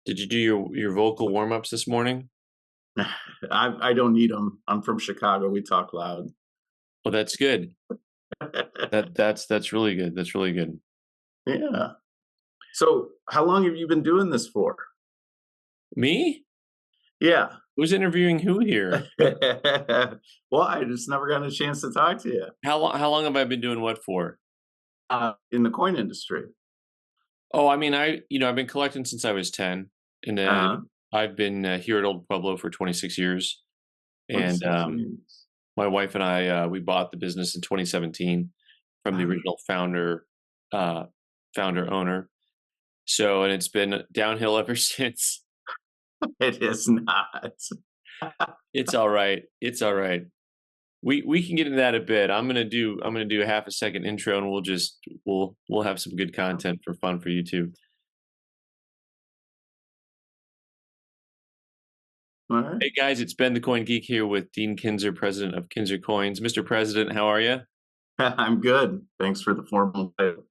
Did you do your vocal warm-ups this morning? I don't need them. I'm from Chicago. We talk loud. Well, that's good. That's really good. That's really good. Yeah. So, how long have you been doing this for? Me? Yeah. Who's interviewing who here? Well, I just never got a chance to talk to you How long have I been doing what for? in the coin industry. Oh, I mean, I've been collecting since I was 10, and then Uh-huh. I've been here at Old Pueblo for 26 years. And 26 years. my wife and I we bought the business in 2017 from the Ah, original uh, founder owner. So, and it's been downhill ever since. it is not. It's all right. It's all right. We can get into that a bit. I'm gonna do a half a second intro, and we'll have some good content for fun for you too. All right. Hey guys, it's Ben the Coin Geek here with Dean Kinzer, president of Kinzer Coins. Mr. President, how are you? I'm good. Thanks for the formal title.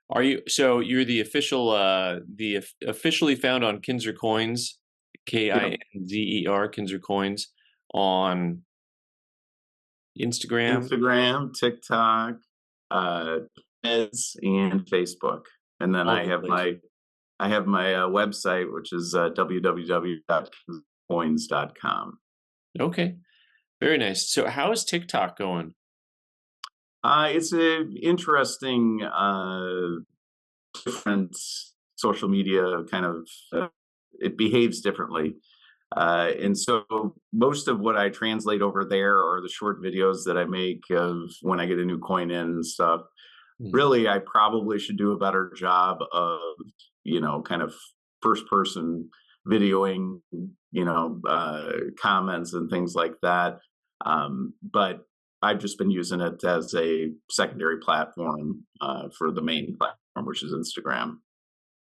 Are you so you're the official officially found on Kinzer Coins, Yep. Kinzer Kinzer Coins on Instagram. Instagram, TikTok, uh, Threads, and Facebook. And then All I the have places. my website, which is www.coins.com. Okay, very nice. So how is TikTok going? It's a interesting, different social media kind of. It behaves differently, and so most of what I translate over there are the short videos that I make of when I get a new coin in and stuff. Hmm. Really, I probably should do a better job of, kind of first person videoing, comments and things like that. But I've just been using it as a secondary platform for the main platform, which is Instagram.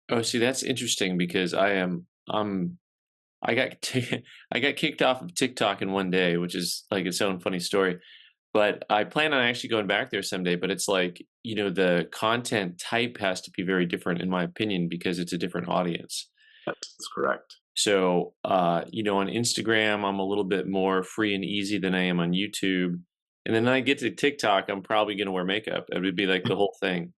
Oh, see, that's interesting because I got I got kicked off of TikTok in one day, which is like its own funny story. But I plan on actually going back there someday. But it's like, the content type has to be very different, in my opinion, because it's a different audience. That's correct. So, on Instagram, I'm a little bit more free and easy than I am on YouTube. And then I get to TikTok, I'm probably going to wear makeup. It would be like the whole thing,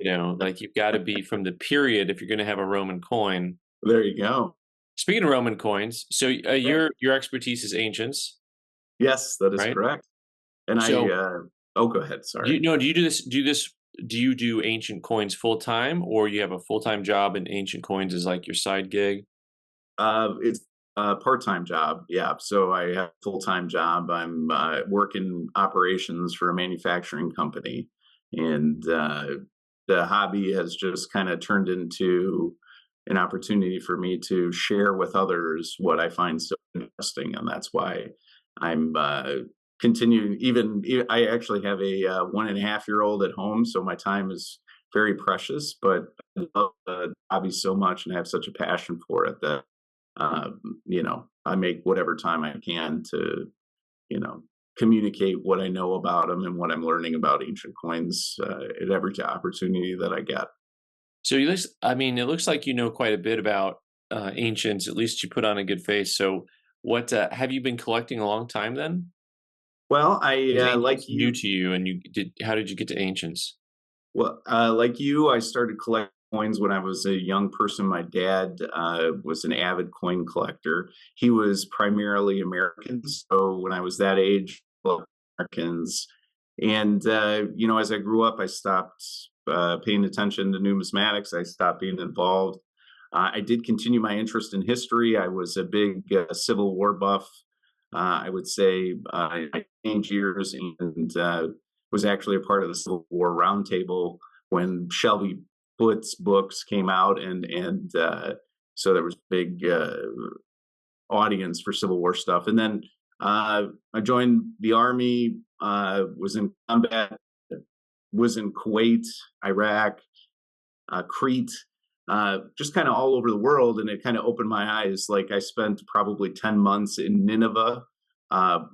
like you've got to be from the period if you're going to have a Roman coin. There you go. Speaking of Roman coins, so Yeah. your expertise is ancients, Yes, that is right? correct. And So oh, go ahead. do Sorry. you no, do you do you do ancient coins full time, or you have a full-time job and ancient coins is like your side gig? It's a part-time job. Yeah. So I have a full-time job. I'm working operations for a manufacturing company, and the hobby has just kind of turned into an opportunity for me to share with others what I find so interesting, and that's why I'm continuing. I actually have a 1.5-year-old at home, so my time is very precious. But I love the hobby so much, and I have such a passion for it that I make whatever time I can to, you know, communicate what I know about them and what I'm learning about ancient coins at every opportunity that I get. So it looks like you know quite a bit about ancients. At least you put on a good face. So, what have you been collecting a long time then? Well, Is like ancients new you, to you, and you did? How did you get to ancients? like you, I started collecting coins when I was a young person. My dad was an avid coin collector. He was primarily American, so when I was that age, well, Americans. And as I grew up, I stopped paying attention to numismatics. I stopped being involved. I did continue my interest in history. I was a big Civil War buff. I would say in my teenage years, and was actually a part of the Civil War Roundtable when Shelby Foote's books came out, and so there was big audience for Civil War stuff. And then I joined the army, was in combat, was in Kuwait, Iraq, Crete, just kind of all over the world. And it kind of opened my eyes. Like I spent probably 10 months in Nineveh,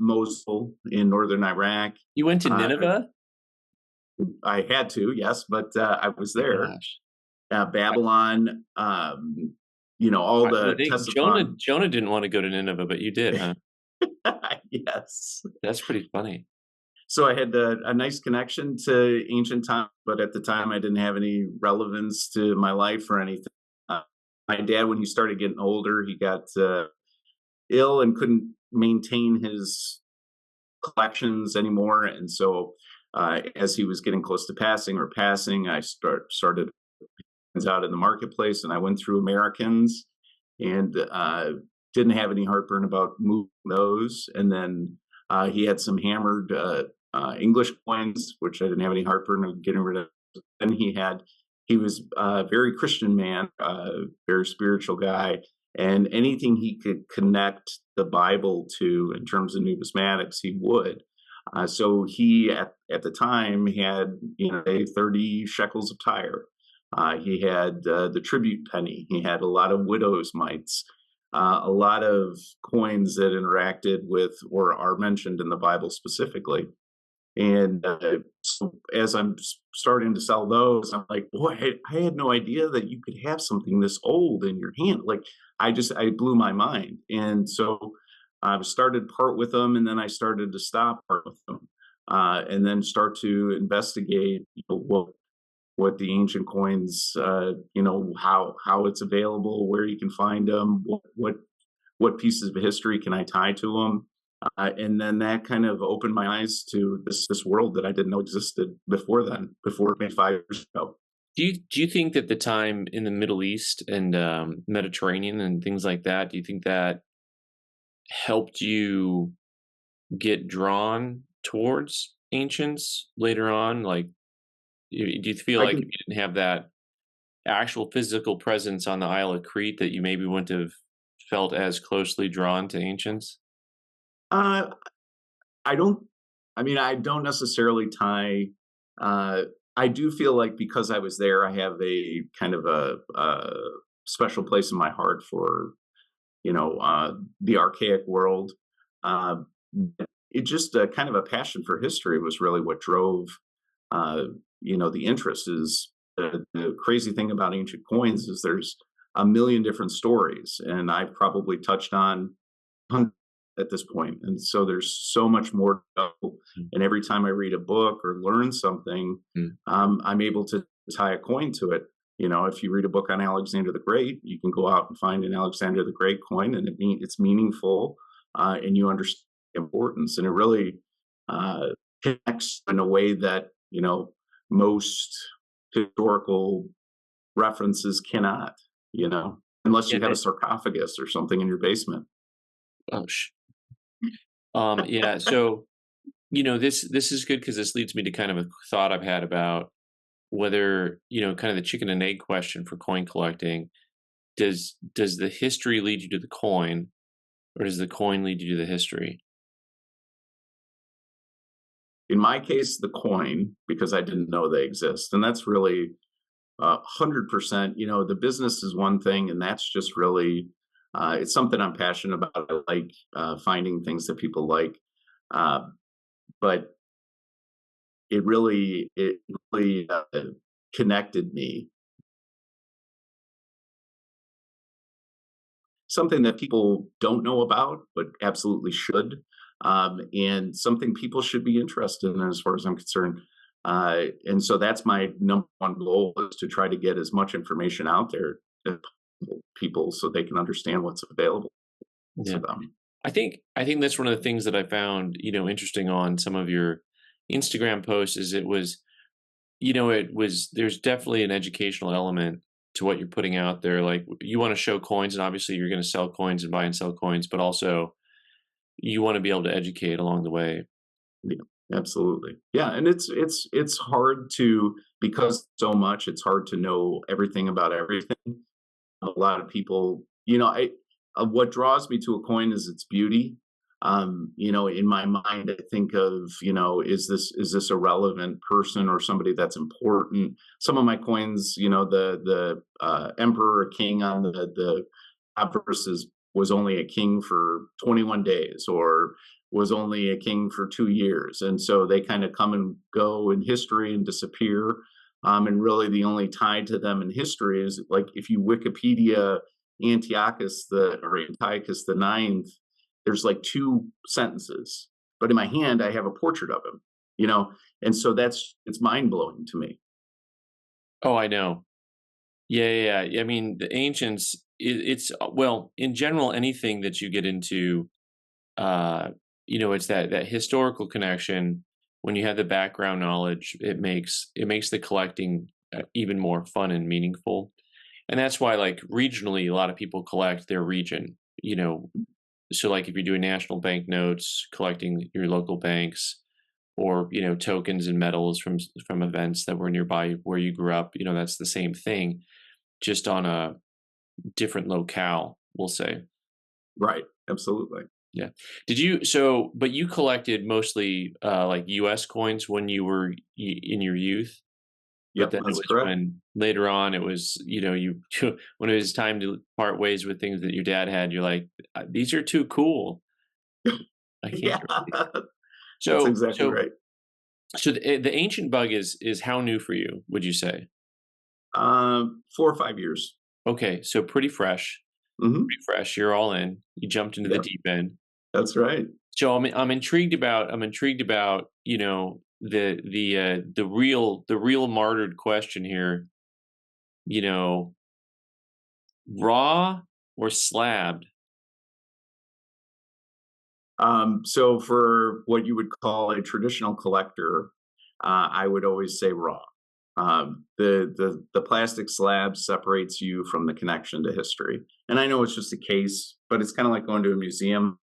Mosul in northern Iraq. You went to Uh, Nineveh? I had to, yes, but I was My there. gosh. Babylon, all I the think Jonah Ctesiphon. Jonah didn't wanna go to Nineveh, but you did, huh? Yes. That's pretty funny. So I had a nice connection to ancient times, but at the time I didn't have any relevance to my life or anything. Uh, my dad, when he started getting older, he got ill and couldn't maintain his collections anymore. And so, as he was getting close to passing, I started out in the marketplace, and I went through Americans, and didn't have any heartburn about moving those. And then he had some hammered English coins, which I didn't have any heartburn of getting rid of. Then he was a very Christian man, very spiritual guy, and anything he could connect the Bible to in terms of numismatics, he would. So he at the time had 30 shekels of Tyre. He had the tribute penny. He had a lot of widows' mites, a lot of coins that interacted with or are mentioned in the Bible specifically. And so as I'm starting to sell those, I'm like, boy, I had no idea that you could have something this old in your hand. Like, I blew my mind. And so I started part with them, and then I started to stop part with them, and then start to investigate what the ancient coins, how it's available, where you can find them, what pieces of history can I tie to them. And then that kind of opened my eyes to this world that I didn't know existed before maybe 5 years ago. Do you think that the time in the Middle East and, Mediterranean and things like that, do you think that helped you get drawn towards ancients later on? Like, do you feel I like if can you didn't have that actual physical presence on the Isle of Crete that you maybe wouldn't have felt as closely drawn to ancients? uh, I don't. I mean, I don't necessarily tie. Uh, I do feel like because I was there, I have a kind of a special place in my heart for the archaic world. Uh, it just kind of a passion for history was really what drove uh, the interest. Is the crazy thing about ancient coins is there's a million different stories, and I've probably touched on hundred at this point, and so there's so much more to go. Mm, And every time I read a book or learn something, mm, I'm able to tie a coin to it. If you read a book on Alexander the Great, you can go out and find an Alexander the Great coin, and it's meaningful, and you understand the importance, and it really uh, connects in a way that most historical references cannot. Unless yeah, you have a sarcophagus or something in your basement. oh, yeah, so, this is good because this leads me to kind of a thought I've had about whether, kind of the chicken and egg question for coin collecting. Does the history lead you to the coin, or does the coin lead you to the history? In my case, the coin, because I didn't know they exist. And that's really 100%. The business is one thing, and that's just really, it's something I'm passionate about. I like finding things that people like. Uh, but it really connected me. Something that people don't know about, but absolutely should, and something people should be interested in, as far as I'm concerned. And so that's my number one goal, is to try to get as much information out there to people so they can understand what's available to Yeah. them. I think that's one of the things that I found, interesting on some of your Instagram posts is there's definitely an educational element to what you're putting out there. Like, you want to show coins, and obviously you're going to sell coins and buy and sell coins, but also you want to be able to educate along the way. Yeah, absolutely. Yeah, and it's hard to, because so much. It's hard to know everything about everything. A lot of people, I what draws me to a coin is its beauty. In my mind, I think of, is this a relevant person or somebody that's important? Some of my coins, the emperor or king on the obverse was only a king for 21 days, or was only a king for 2 years, and so they kind of come and go in history and disappear. And really, the only tie to them in history is, like, if you Wikipedia Antiochus the Ninth, there's like two sentences, but in my hand I have a portrait of him, you know, and so it's mind blowing to me. Oh, I know. Yeah, yeah, yeah. I mean, the ancients, it's well, in general, anything that you get into, uh, it's that historical connection. When you have the background knowledge, it makes the collecting even more fun and meaningful. And that's why, like, regionally, a lot of people collect their region. So like if you're doing national bank notes, collecting your local banks, or tokens and medals from events that were nearby where you grew up. That's the same thing, just on a different locale, we'll say. Right, absolutely. Yeah. But you collected mostly like US coins when you were in your youth, but Yep, then it that's was correct. when later on it was, you when it was time to part ways with things that your dad had, you're like, these are too cool. I can't Yeah, get rid of these." that's So exactly so right. so the ancient bug is how new for you, would you say? 4 or 5 years. Okay, so pretty fresh. Hmm. Pretty fresh. You're all in. You jumped into the Yep, deep end. that's right. So I'm intrigued about the real martyred question here. You know, raw or slabbed? So for what you would call a traditional collector, I would always say raw. The plastic slab separates you from the connection to history, and I know it's just a case, but it's kind of like going to a museum.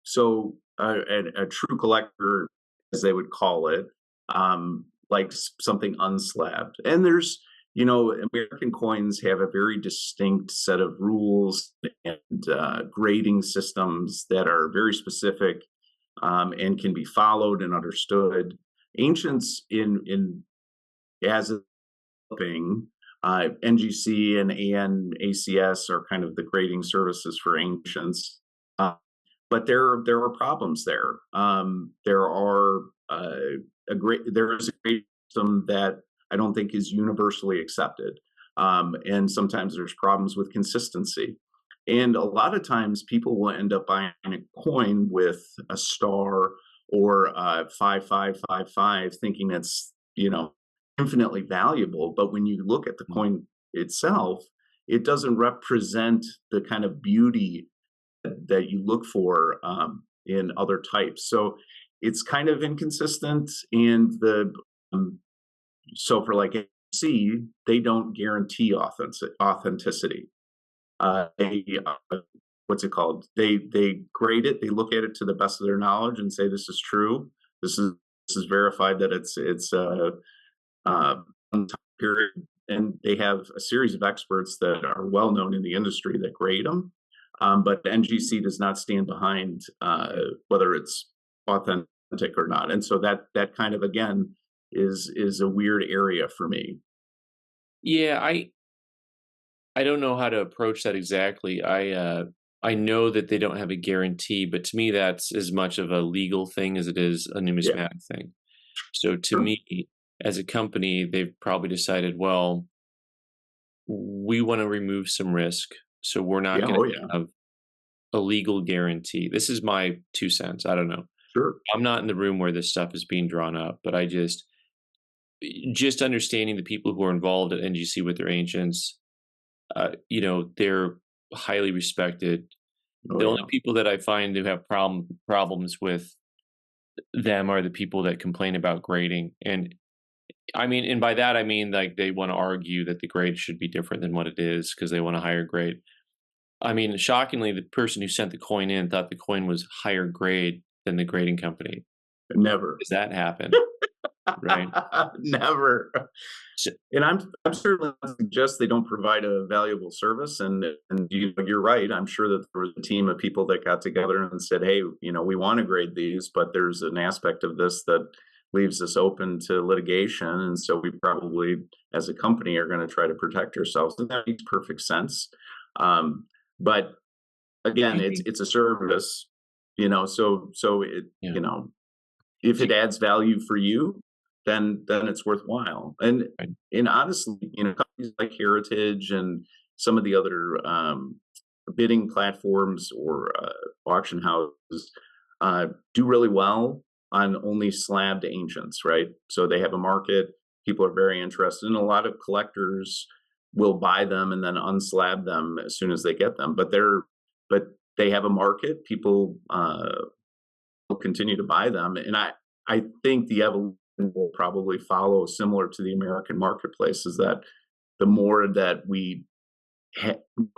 So a true collector, as they would call it, likes something unslabbed. And American coins have a very distinct set of rules and grading systems that are very specific, and can be followed and understood. Ancients in as a thing, NGC and ANACS are kind of the grading services for ancients. Uh, but there are problems there. There is a great system that I don't think is universally accepted, and sometimes there's problems with consistency. And a lot of times, people will end up buying a coin with a star or 5555, thinking it's infinitely valuable. But when you look at the coin itself, it doesn't represent the kind of beauty that you look for in other types. So it's kind of inconsistent. And so for like C, they don't guarantee authenticity. They what's it called? They grade it. They look at it to the best of their knowledge and say this is true. This is verified that uh, period. And they have a series of experts that are well known in the industry that grade them. But the NGC does not stand behind whether it's authentic or not. And so that kind of again is a weird area for me. Yeah, I don't know how to approach that exactly. I know that they don't have a guarantee, but to me that's as much of a legal thing as it is a Yeah, numismatic thing. So to sure. me, as a company, they've probably decided, well, we want to remove some risk, so we're not Yeah, going oh to yeah, have a legal guarantee. This is my 2 cents. I don't know. sure. I'm not in the room where this stuff is being drawn up, but I just understanding the people who are involved at NGC with their ancients, they're highly respected. Oh The only yeah. people that I find who have problems with them are the people that complain about grading. And by that I mean like they want to argue that the grade should be different than what it is because they want a higher grade. I mean, shockingly, the person who sent the coin in thought the coin was higher grade than the grading company. Never. Does that happen? Right? Never. So, And I'm certainly not suggest they don't provide a valuable service. And you're right. I'm sure that there was a team of people that got together and said, "Hey, we want to grade these, but there's an aspect of this that leaves us open to litigation, and so we probably, as a company, are going to try to protect ourselves." And that makes perfect sense. But do again, you it's think? it's a service, so it Yeah. you know if Do it adds value for you, then it's worthwhile. And right. and honestly, companies like Heritage and some of the other bidding platforms or auction houses do really well on only slabbed ancients, right? So they have a market. People are very interested, and a lot of collectors will buy them and then unslab them as soon as they get them. But they have a market. People will continue to buy them, and I think the evolution will probably follow similar to the American marketplace. Is that the more that we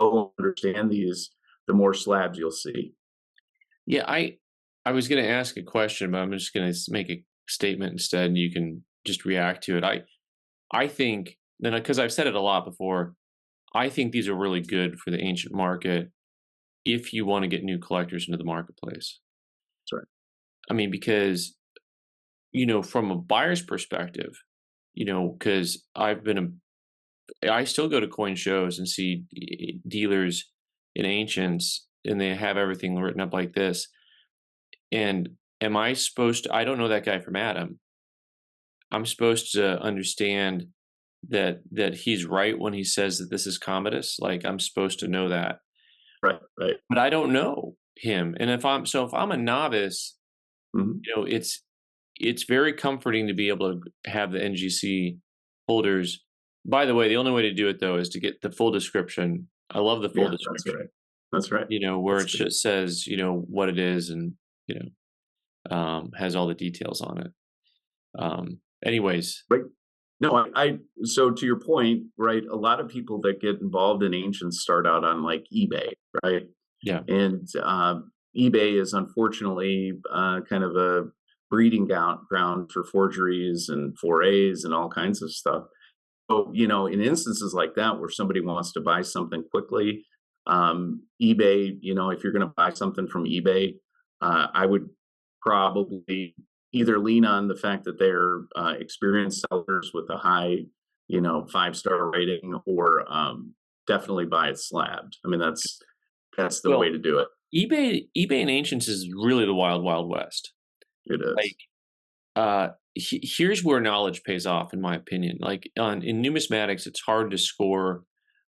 understand these, the more slabs you'll see. Yeah, I was going to ask a question, but I'm just going to make a statement instead, and you can just react to it. I think, then because I've said it a lot before, I think these are really good for the ancient market if you want to get new collectors into the marketplace. That's right. I mean, because from a buyer's perspective, because I still go to coin shows and see dealers in ancients, and they have everything written up like this. And am I supposed to? I don't know that guy from Adam. I'm supposed to understand that he's right when he says that this is Commodus. Like, I'm supposed to know that, Right, right. but I don't know him. And if I'm a novice, Mhm. it's very comforting to be able to have the NGC holders. By the way, the only way to do it though is to get the full description. I love the full Yeah, that's description. right. That's right. Where That's it good. just says what it is, and has all the details on it. Anyways, Right. No, so to your point, right, a lot of people that get involved in ancients start out on like eBay, right? yeah, And eBay is unfortunately kind of a breeding ground for forgeries and forays and all kinds of stuff. So, in instances like that where somebody wants to buy something quickly, eBay, if you're going to buy something from eBay, I would probably either lean on the fact that they're experienced sellers with a high, 5-star rating, or definitely buy it slabbed. I mean, that's the way well, to do it. eBay and ancients is really the wild wild west. It Like, is. here's where knowledge pays off, in my opinion. Like, in numismatics, it's hard to score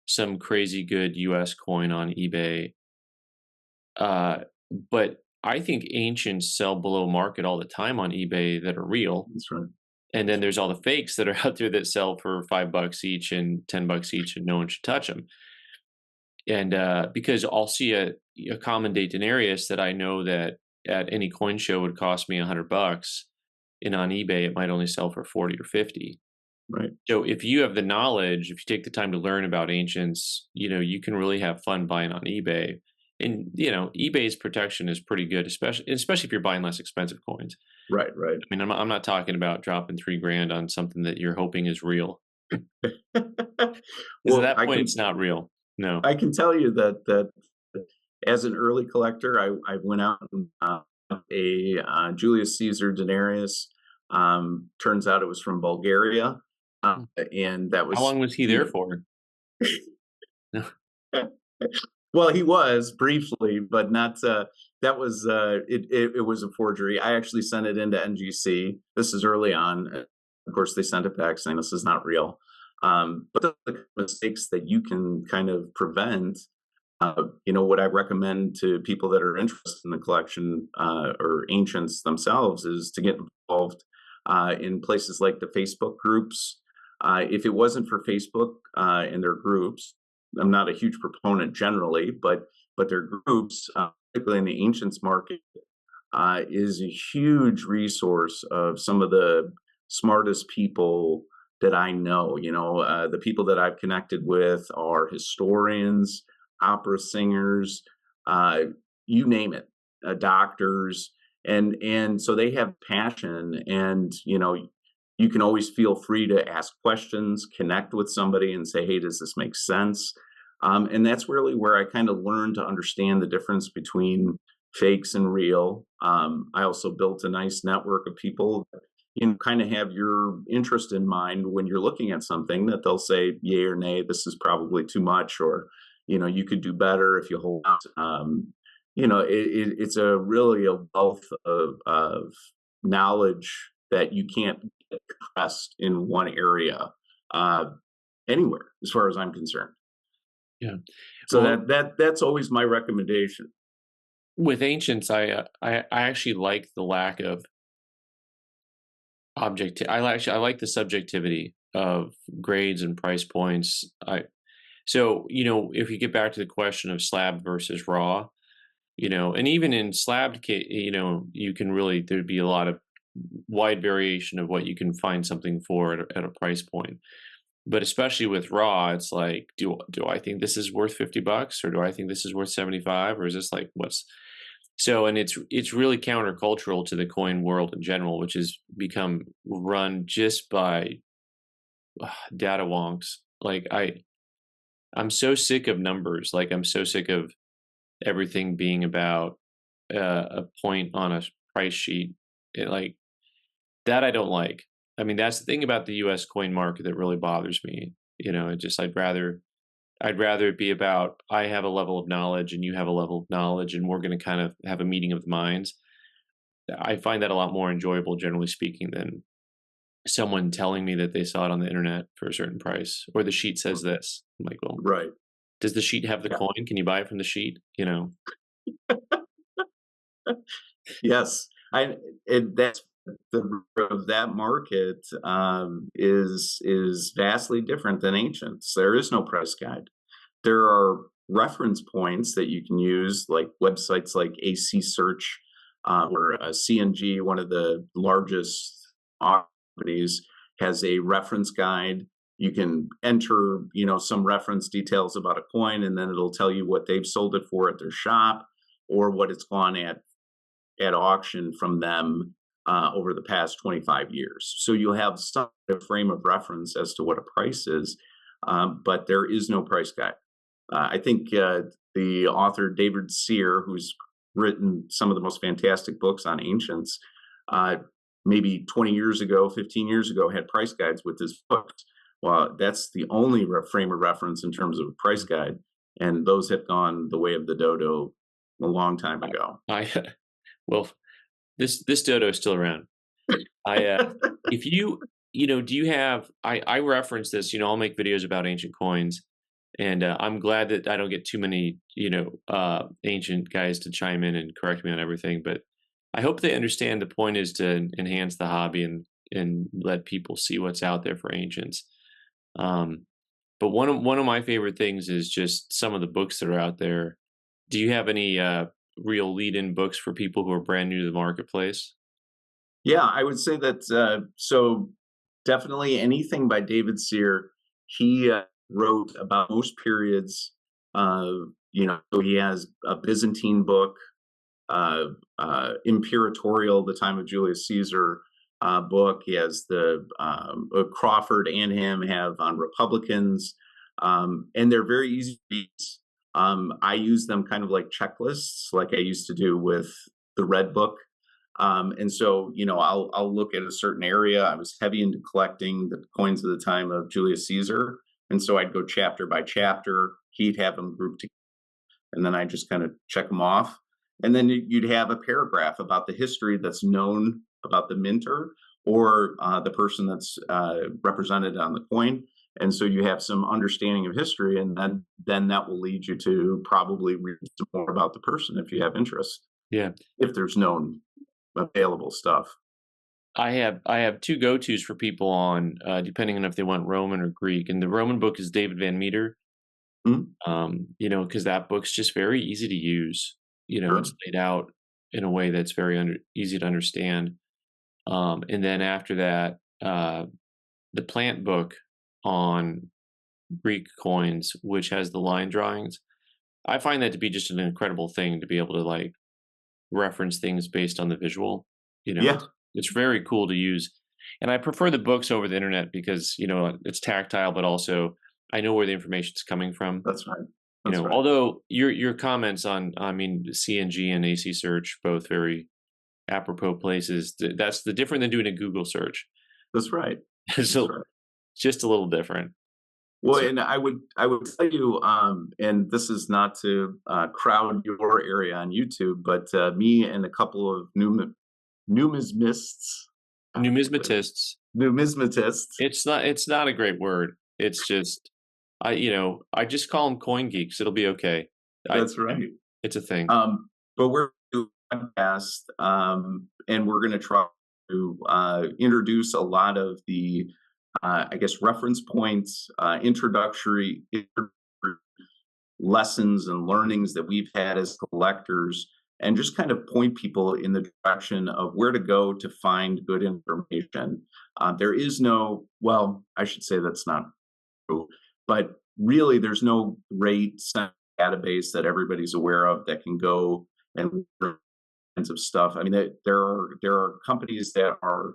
some crazy good US coin on eBay. Uh, but I think ancients sell below market all the time on eBay that are real. That's right. And then there's all the fakes that are out there that sell for $5 each and $10 each, and no one should touch them. And because I'll see a common day denarius that I know that at any coin show would cost me $100, and on eBay it might only sell for 40 or 50. Right. So if you have the knowledge, if you take the time to learn about ancients, you can really have fun buying on eBay. And eBay's protection is pretty good, especially if you're buying less expensive coins. Right. Right. I mean, I'm not talking about dropping 3 grand on something that you're hoping is real, because at Well, that point it's not real. No. I can tell you that as an early collector, I went out and a Julius Caesar denarius. Turns out it was from Bulgaria, Mm. and that How was long was he there for? No. well, he was briefly, but not. That was it was a forgery. I actually sent it into NGC. This is early on. Of course, they sent it back saying this is not real. But the mistakes that you can kind of prevent, what I recommend to people that are interested in the collection or ancients themselves is to get involved in places like the Facebook groups. If it wasn't for Facebook and their groups, I'm not a huge proponent generally, but their groups, particularly in the ancients market, is a huge resource of some of the smartest people that I know. The people that I've connected with are historians, opera singers, uh, you name it, doctors, and so they have passion, and you can always feel free to ask questions, connect with somebody, and say, "Hey, does this make sense?" And that's really where I kind of learned to understand the difference between fakes and real. I also built a nice network of people that kind of have your interest in mind when you're looking at something, that they'll say yay or nay, this is probably too much, or you could do better if you hold out. It's a really a wealth of knowledge that you can't get compressed in one area uh, anywhere, as far as I'm concerned. Yeah. So Well, that's always my recommendation. with ancients, I actually like the lack of I like the subjectivity of grades and price points. So, if you get back to the question of slab versus raw, and even in slabbed, you can really, there'd be a lot of wide variation of what you can find something for at a price point. But especially with raw, it's like, do I think this is worth $50, or do I think this is worth 75, or is this like what's so? And it's really countercultural to the coin world in general, which has become run just by data wonks. Like I'm so sick of numbers. Like I'm so sick of everything being about a point on a price sheet. Like that, I don't like. I mean, that's the thing about the U.S. coin market that really bothers me. It just I'd rather it be about, I have a level of knowledge and you have a level of knowledge, and we're going to kind of have a meeting of the minds. I find that a lot more enjoyable, generally speaking, than someone telling me that they saw it on the internet for a certain price, or the sheet says this. I'm like, well, Right. does the sheet have the Yeah. coin? Can you buy it from the sheet? Yes. That's the of that market is vastly different than ancients. There is no price guide. There are reference points that you can use, like websites like AC Search or CNG, one of the largest companies, has a reference guide. You can enter, some reference details about a coin, and then it'll tell you what they've sold it for at their shop or what it's gone at auction from them over the past 25 years. So you'll have some frame of reference as to what a price is, but there is no price guide. I think the author David Sear, who's written some of the most fantastic books on ancients, uh, maybe 20 years ago, 15 years ago, had price guides with his books. Well, that's the only frame of reference in terms of a price guide, and those have gone the way of the dodo a long time ago. I well, this dodo is still around. I if do you have I reference this, I'll make videos about ancient coins, and I'm glad that I don't get too many, ancient guys to chime in and correct me on everything, but I hope they understand the point is to enhance the hobby and let people see what's out there for ancients. Um, but one of my favorite things is just some of the books that are out there. Do you have any real lead-in books for people who are brand new to the marketplace? Yeah, I would say that. So definitely anything by David Sear. He wrote about most periods. So he has a Byzantine book, Imperatorial, the time of Julius Caesar book. He has the Crawford and him have on Republicans, and they're very easy to use. I use them kind of like checklists, like I used to do with the Red Book. And so, I'll look at a certain area. I was heavy into collecting the coins of the time of Julius Caesar, and so I'd go chapter by chapter. He'd have them grouped together, and then I just kind of check them off. And then you'd have a paragraph about the history that's known about the minter or the person that's represented on the coin. And so you have some understanding of history, and then that will lead you to probably read some more about the person if you have interest, Yeah. if there's known available stuff. I have two go-tos for people on, depending on if they want Roman or Greek, and the Roman book is David Van Meter, Mhm. because that book's just very easy to use. It's Sure. laid out in a way that's very easy to understand. And then after that, the plant book on Greek coins, which has the line drawings. I find that to be just an incredible thing to be able to like reference things based on the visual. Yeah, It's very cool to use. And I prefer the books over the internet because, it's tactile, but also I know where the information's coming from. that's right. That's right. Although your comments on, I mean, CNG and AC search, both very apropos places. That's the different than doing a Google search. That's right. That's So right. just a little different. Well, So and I would tell you, and this is not to crowd your area on YouTube, but me and a couple of numismists, numismatists, numismatists. it's not a great word. It's just I just call them Coin Geeks. It'll be okay. I That's right. It's a thing. But we're doing a podcast, and we're going to try to introduce a lot of the, I guess, reference points, introductory lessons and learnings that we've had as collectors, and just kind of point people in the direction of where to go to find good information. There is no, well, I should say that's not true, but really there's no great database that everybody's aware of that can go and kinds of stuff. I mean, there are companies that are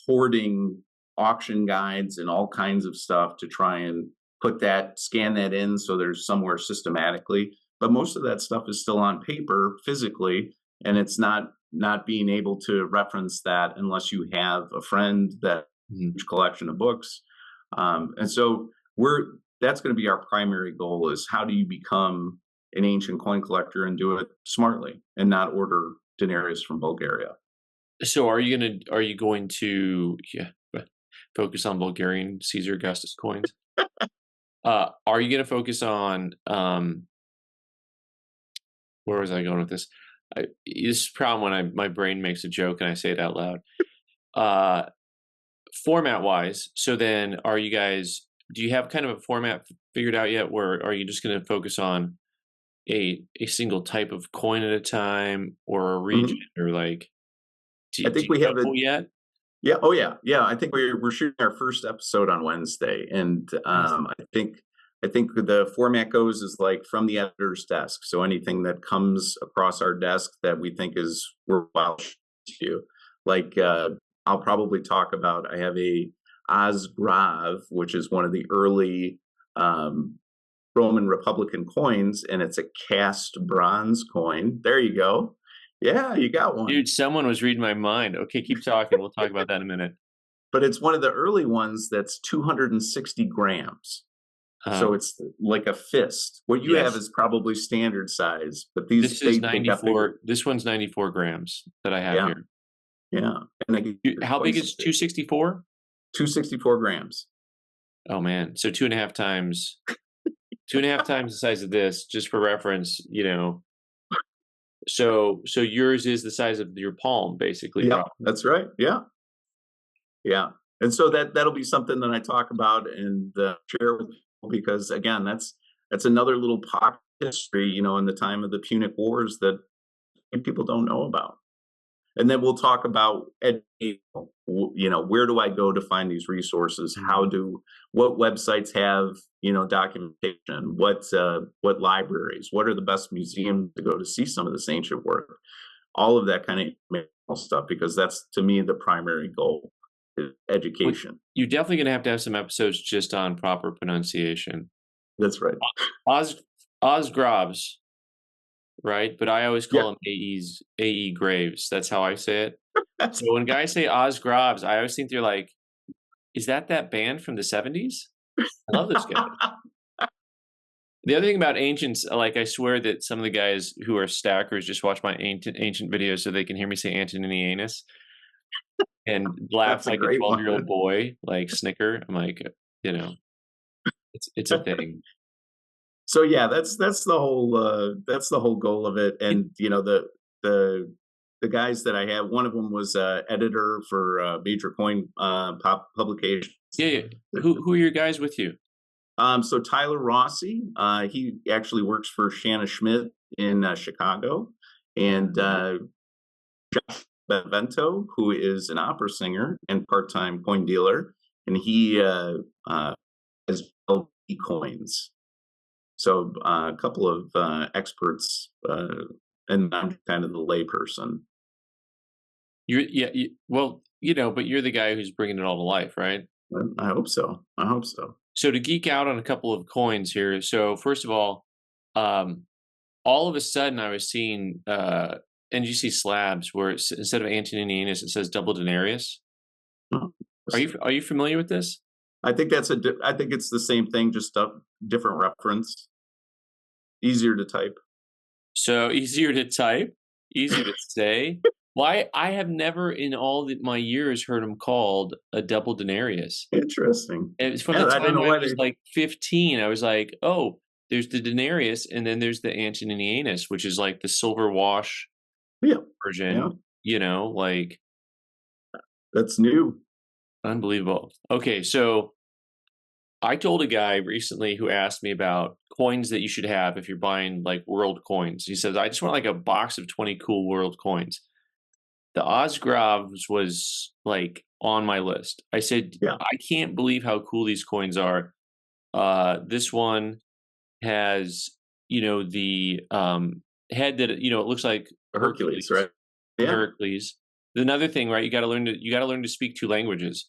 hoarding auction guides and all kinds of stuff to try and scan that in so there's somewhere systematically. But most of that stuff is still on paper physically, and it's not being able to reference that unless you have a friend that Mhm. huge collection of books. And so that's going to be our primary goal: is how do you become an ancient coin collector and do it smartly and not order denarius from Bulgaria. So are you going to focus on Bulgarian Caesar Augustus coins? Are you going to focus on where was I going with this? This is a problem when my brain makes a joke and I say it out loud. Uh, Format wise, so then do you have kind of a format figured out yet, or are you just going to focus on a single type of coin at a time, or a region, Mhm. or like I do think you we have know it. yet? Yeah. Oh, yeah. Yeah. I think we're shooting our first episode on Wednesday, and Nice. I think the format goes is like from the editor's desk. So anything that comes across our desk that we think is worthwhile to you, like I'll probably talk about. I have a Osgrav, which is one of the early um, Roman Republican coins, and it's a cast bronze coin. There you go. Yeah, you got one. Dude, someone was reading my mind. Okay, keep talking. We'll talk about that in a minute. But it's one of the early ones that's 260 grams. So Uh, it's like a fist. What you have yes. is probably standard size, but these This is they got bigger. 94. This one's 94 grams that I have Yeah, here. yeah, and they get How big twice as is big. 264? 264 grams. Oh man, so two and a half times the size of this, just for reference. So yours is the size of your palm, basically, Yep, probably. that's right. Yeah, yeah. And so that'll be something that I talk about and share with people, because again, that's another little pocket history, in the time of the Punic Wars that people don't know about. And then we'll talk about where do I go to find these resources? Mm. What websites have documentation? What libraries? What are the best museums to go to see some of this ancient work? All of that kind of informational stuff, because that's, to me, the primary goal: is Well, education. you're definitely gonna have to have some episodes just on proper pronunciation. That's right. Oz Osgrobs, right? But I always Yeah. call them AE Graves. That's how I say it. So when guys say Osgrobs, I always think they're like, "Is that band from the '70s?" I love those guys. The other thing about ancients, like, I swear that some of the guys who are stackers just watch my ancient videos so they can hear me say Antoninianus and laugh That's a like a great 12-year-old one. boy, like, snicker. I'm like, you know, it's a thing. So yeah, that's the whole goal of it. It And the the guys that I have, one of them was editor for major coin publications. Yeah, yeah. Who are your guys with you? So Tyler Rossi, he actually works for Shanna Schmidt in Chicago, and Benvento, who is an opera singer and part-time coin dealer, and he has coins. So a couple of experts, and I'm kind of the layperson. Well, but you're the guy who's bringing it all to life, right? I hope so. I hope so. So to geek out on a couple of coins here. So first of um, all of a sudden I was seeing NGC slabs where instead of Antoninianus, it says double denarius. Oh, Are you familiar with this? I think I think it's the same thing, just a different reference. Easier to type. So easier to type. easy to say. Why I have never in all my years heard him called a double denarius. Interesting. And it's from the Yeah, I don't time know I why was they. like 15. I was like, oh, there's the denarius, and then there's the Antonianus, which is like the silver wash Yeah, yeah, version. Like that's new. unbelievable. Okay, so I told a guy recently who asked me about coins that you should have if you're buying like world coins. He says, I just want like a box of 20 cool world coins. The Osgravs was like on my list. I said, Yeah, I can't believe how cool these coins are. This one has, the head that, it looks like Hercules, Hercules, right? Yeah. Heracles. Another thing, right? You got to learn to speak two languages,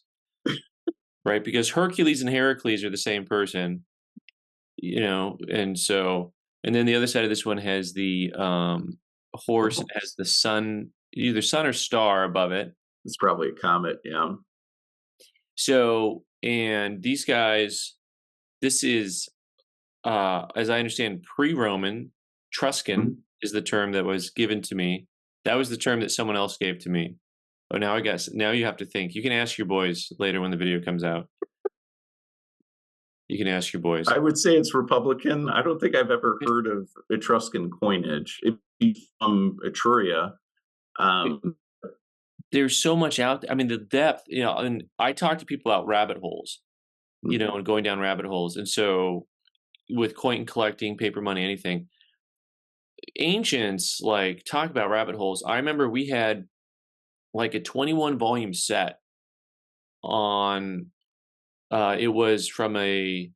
right? Because Hercules and Heracles are the same person, and then the other side of this one has the The horse. It has horse. the sun, either sun or star above it. It's probably a comet. Yeah. So, and these guys, this is, as I understand, pre-Roman. Mhm. Truscan is the term that was given to me. That was the term that someone else gave to me. Oh, now I guess now you have to think. You can ask your boys later when the video comes out. You can ask your boys. I would say it's Republican. I don't think I've ever heard of Etruscan coinage. It'd be from Etruria. Um, There's so much out there. I mean, the depth, and I talk to people out rabbit holes, and going down rabbit holes. And so with coin collecting, paper money, anything, ancients like talk about rabbit holes. I remember we had like a 21 volume set on it was from the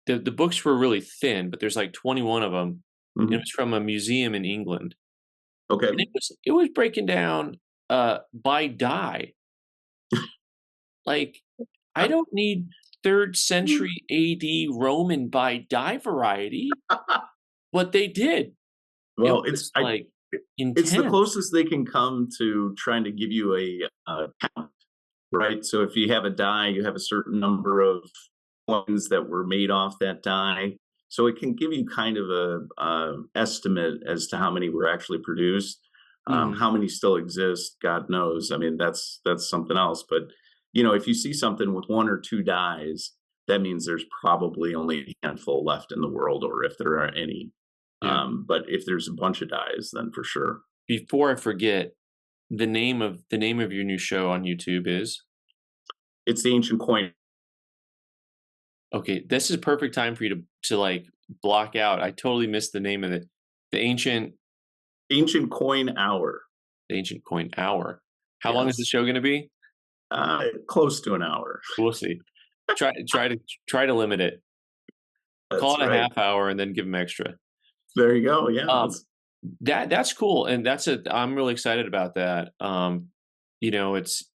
books were really thin, but there's like 21 of them. It mhm. was from a museum in England. Okay. And it was breaking down by die. Like, I don't need 3rd century AD Roman by die variety, but they did. It Well, was, like, it's the intense. closest they can come to trying to give you count, right? So if you have a die, you have a certain number of coins that were made off that die. So it can give you kind of a estimate as to how many were actually produced. Mhm. How many still exist, God knows. I mean, that's something else. But if you see something with one or two dies, that means there's probably only a handful left in the world, or if there are any. Yeah. But if there's a bunch of dies, then for sure. Before I forget, the name of your new show on YouTube is? It's the ancient coin. Okay, this is perfect time for you to, like, block out. I totally missed the name of it. The Ancient Ancient coin hour. the Ancient Coin Hour. How long is the Yes. show gonna be? Close to an hour. We'll see. Try to limit it. Call That's it a right. half hour and then give them extra. There you go. Yeah. Um, that's cool, and I'm really excited about that. It's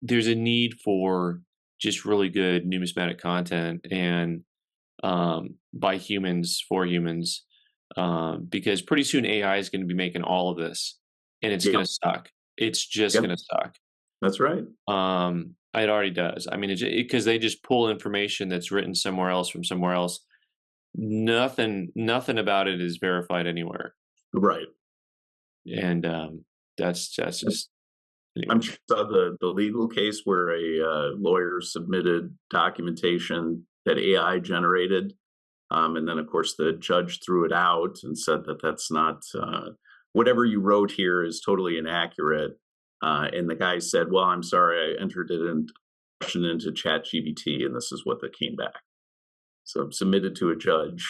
there's a need for just really good numismatic content and by humans for humans, because pretty soon AI is going to be making all of this, and it's going Yep. to suck. It's just Yep. going to suck. That's right. It already does. I mean, because they just pull information that's written somewhere else from somewhere else. Nothing about it is verified anywhere, Right. and that's just I'm anyway. sure you saw the legal case where a lawyer submitted documentation that AI generated, and then of course the judge threw it out and said that that's not whatever you wrote here is totally inaccurate. And the guy said, "Well, I'm sorry, I entered it into Chat GBT, and this is what that came back." So submitted to a judge.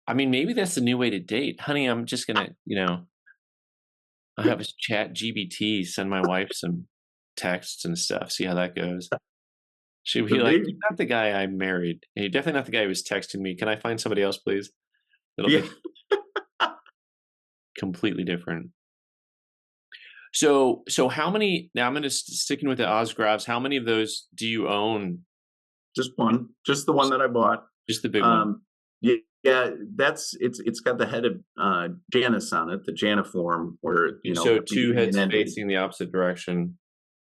I mean, maybe that's the new way to date, honey. I'm just gonna, I'll have a chat GBT send my wife some texts and stuff. See how that goes. She'll The be like, big, "You're not the guy I married, and you're definitely not the guy who was texting me. Can I find somebody else, please? That'll yeah. be completely different." So how many? Now I'm gonna sticking with the Osgravs. How many of those do you own? Just one, just the one Just, that I bought. just the big one. Yeah, yeah, it's got the head of Janus on it, the Janiform, where So the two beginning and heads ending. facing the opposite direction. Hand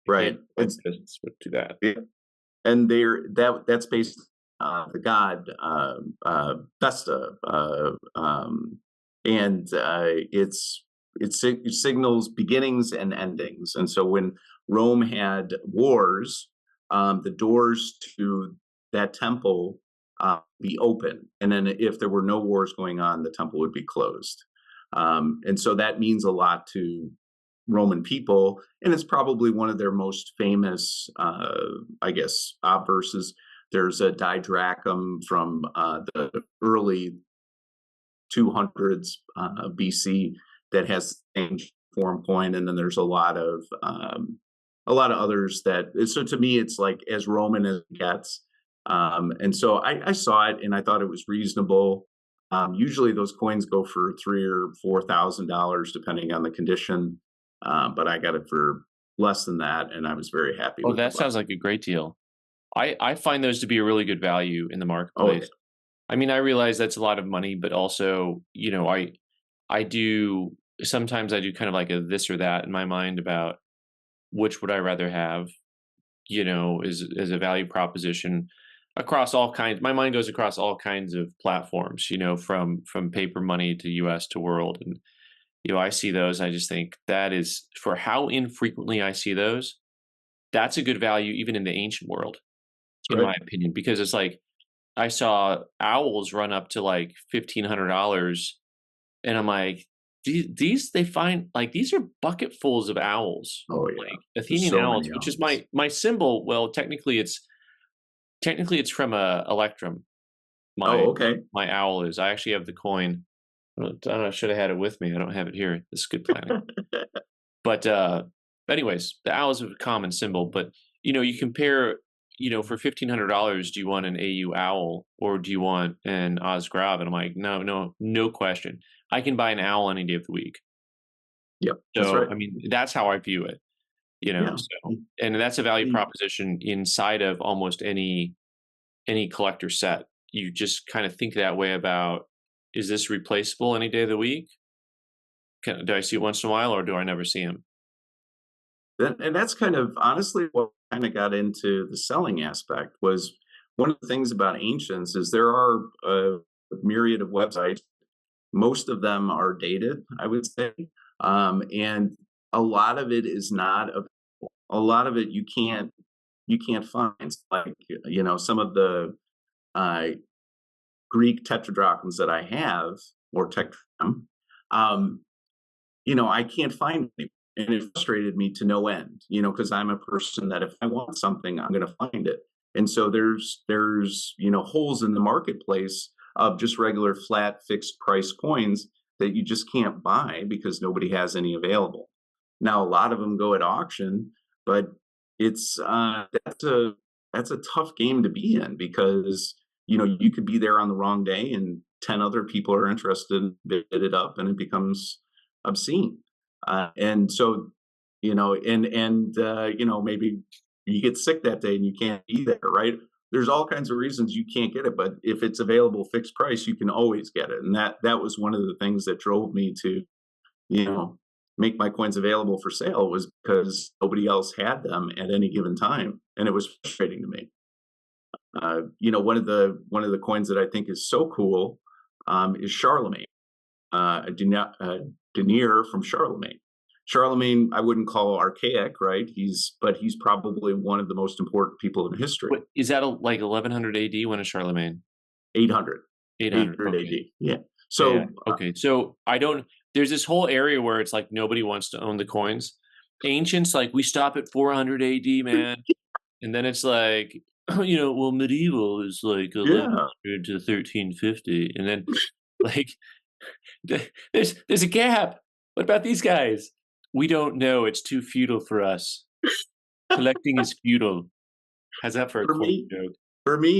Right. like this would do that. Yeah, and that's based the god Vesta, and it signals beginnings and endings. And so when Rome had wars, the doors to that temple be open, and then if there were no wars going on, the temple would be closed. And so that means a lot to Roman people, and it's probably one of their most famous, I guess, obverses. There's a didrachum from the early 200s BC that has the same form coin, and then there's a lot of others that. So to me, it's like as Roman as it gets. And so I saw it and I thought it was reasonable. Usually those coins go for $3,000 or $4,000 depending on the condition, but I got it for less than that, and I was very happy Oh, with the that buy. sounds like a great deal. I find those to be a really good value in the Oh, yeah. marketplace. I mean, I realize that's a lot of money, but also, I do sometimes I do kind of like a this or that in my mind about which would I rather have, as a value proposition across all kinds. My mind goes across all kinds of platforms, from paper money to US to world. And, I see those. I just think that is for how infrequently I see those, that's a good value even in the ancient world, That's in my right. opinion, because it's like I saw owls run up to like $1,500, and I'm like, these they find like these are bucketfuls of owls, Oh, yeah. like There's Athenian so owls, many which is owls. my symbol. Well, technically it's from a electrum. My Oh, okay. my owl is. I actually have the coin. I don't know. I should have had it with me. I don't have it here. This is good planning. But anyways, the owl is a common symbol. But you compare. For $1,500, do you want an AU owl or do you want an Osgrav? And I'm like, no, no, no question. I can buy an owl any day of the week. Yep, that's So right. I mean, that's how I view it. Yeah. So and that's a value The proposition inside of almost any collector set. You just kind of think that way about, is this replaceable any day of the week? Do I see it once in a while or do I never see him? and that's kind of honestly what kind of got into the selling aspect was one of the things about ancients is there are a myriad of websites. Most of them are dated, I would say, and a lot of it is not. A lot of it you can't find. Like some of the uh, Greek tetradrachms that I have or tetradrachm, um, I can't find any. And it frustrated me to no end, because I'm a person that if I want something, I'm going to find it. And so there's holes in the marketplace of just regular flat fixed price coins that you just can't buy because nobody has any available. Now, a lot of them go at auction, but it's that's a tough game to be in because you could be there on the wrong day and 10 other people are interested and bid it up and it becomes obscene. And so, maybe you get sick that day and you can't be there, right? There's all kinds of reasons you can't get it, but if it's available fixed price, you can always get it. And that was one of the things that drove me to, you know, make my coins available for sale was because nobody else had them at any given time, and it was frustrating to me. One of the coins that I think is so cool is Charlemagne, a denier from Charlemagne. Charlemagne, I wouldn't call archaic, right? He's probably one of the most important people in history. What is that, like 1100 AD? When is Charlemagne? 800, 800. 800 Okay. AD. Yeah. Yeah, yeah. So Okay. So I don't. There's this whole area where it's like nobody wants to own the coins. Ancients, like we stop at 400 AD, man, and then it's like, well, medieval is like yeah, 1100 to 1350, and then like there's a gap. What about these guys? We don't know. It's too feudal for us. Collecting is feudal. How's that for a for corny me, joke?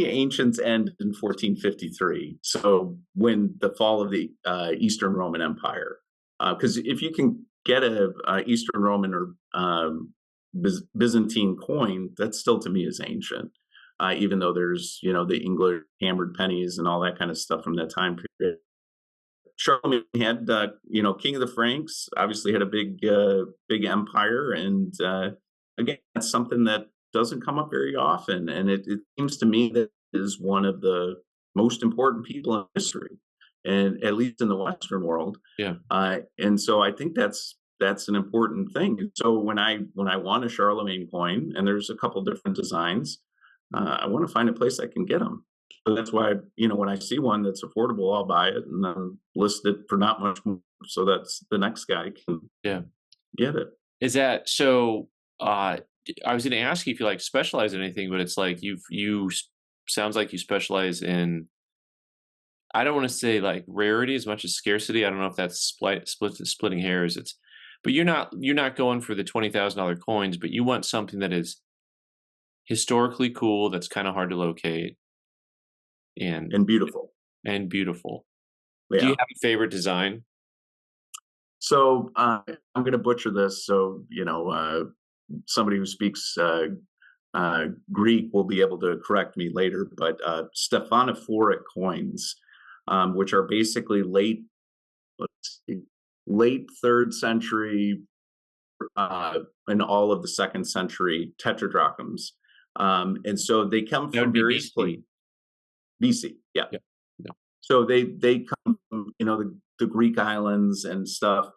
ancients end in 1453. So when the fall of the Eastern Roman Empire, because if you can get a Eastern Roman or Byzantine coin, that still to me is ancient. Even though there's the English hammered pennies and all that kind of stuff from that time period. Charlemagne had King of the Franks, obviously had a big empire, and again that's something that doesn't come up very often, and it seems to me that is one of the most important people in history. and at least in the Western world. Yeah. And so I think that's an important thing. So when I want a Charlemagne coin, and there's a couple different designs, I want to find a place I can get them. So that's why, when I see one that's affordable, I'll buy it and then list it for not much more, so that's the next guy can Yeah. get it. Is that so? I was going to ask you if you like specialize in anything, but it's like sounds like you specialize in. I don't want to say like rarity as much as scarcity. I don't know if that's splitting hairs. But you're not going for the $20,000 coins, but you want something that is historically cool, that's kind of hard to locate, and And beautiful. beautiful. Do you Yeah. have a favorite design? So I'm going to butcher this. So, somebody who speaks Greek will be able to correct me later, but Stephanophoric coins, which are basically let's see, late third century, and all of the second century tetradrachms. And so they come That would from be various places. BC. BC, yeah. Yeah. Yeah. So they come from the Greek islands and stuff.